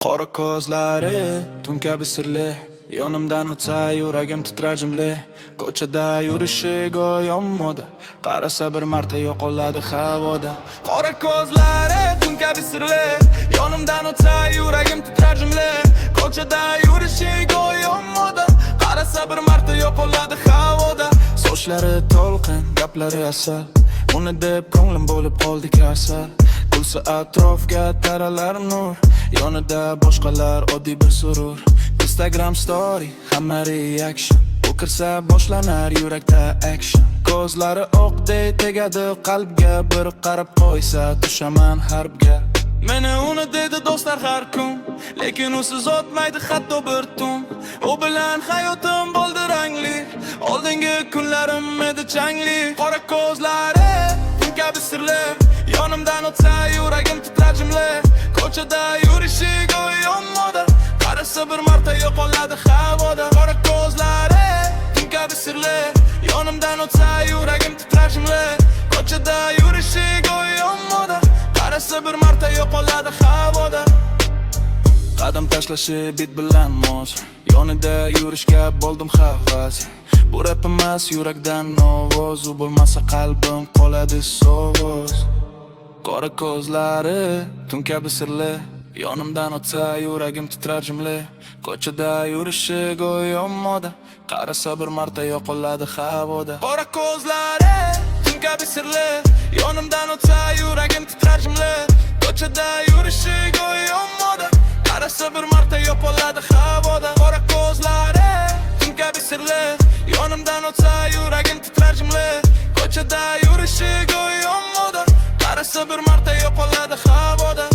Qora ko'zlari tun kabi sirli, yonimdan o'tsa yuragim titrar jimli. Ko'chada yurishi go'yo moda, qarasa bir marta yo'qoladi havoda. Qora ko'zlari tun kabi sirli, yonimdan o'tsa yuragim titrar jimli. Ko'chada yurishi go'yo moda, qarasa bir marta yo'qoladi havoda. Sochlari to'lqin, gaplari asal, uni deb ko'nglim bo'lib qoldi kasal. Kulsa atrofga taralar nur, yonida boshqalar oddiy bir surur. Instagram story, hamma reaction, u kirsa boshlanar yurakda action. Ko'zlari o'qday tegadi qalbga, bir qarab qo'ysa tushaman harbga. Meni uni deydi do'stlar har kun, lekin usiz o'tmaydi hatto bir tun. U bilan hayotim bo'ldi rangli, oldingi kunlarim edi changli. Qora ko'zlari tun kabi sirli, yonimdan o'tsa yuragim titrar jimli. Ko'chada yurishi go'yo moda, qarasa bir marta yo'qoladi havoda. Qora ko'zlari tun kabi sirli, yonimdan o'tsa yuragim titrar jimli. Ko'chada yurishi go'yo moda, qarasa bir marta yo'qoladi havoda. Qadam tashlashi bit bilan mos, yonida yurishga bo'ldim havas. Bu rap emas, yurakdan ovoz, u bo'lmasa qalbim qoladi so'z. Qora ko'zlari tun kabi sirli, yonimdan o'tsa yuragim titrar jimli. Ko'chada yurishi go'yo moda, qarasa bir marta yo'qoladi havoda. Qora ko'zlari tun kabi sirli, yonimdan o'tsa yuragim titrar jimli. Ko'chada yurishi go'yo moda, qarasa bir marta yo'qoladi havoda. Qora ko'zlari tun kabi sirli, yonimdan o'tsa yuragim titrar jimli. Ko'chada yurishi go'yo moda, qarasa bir marta yo'qoladi havoda.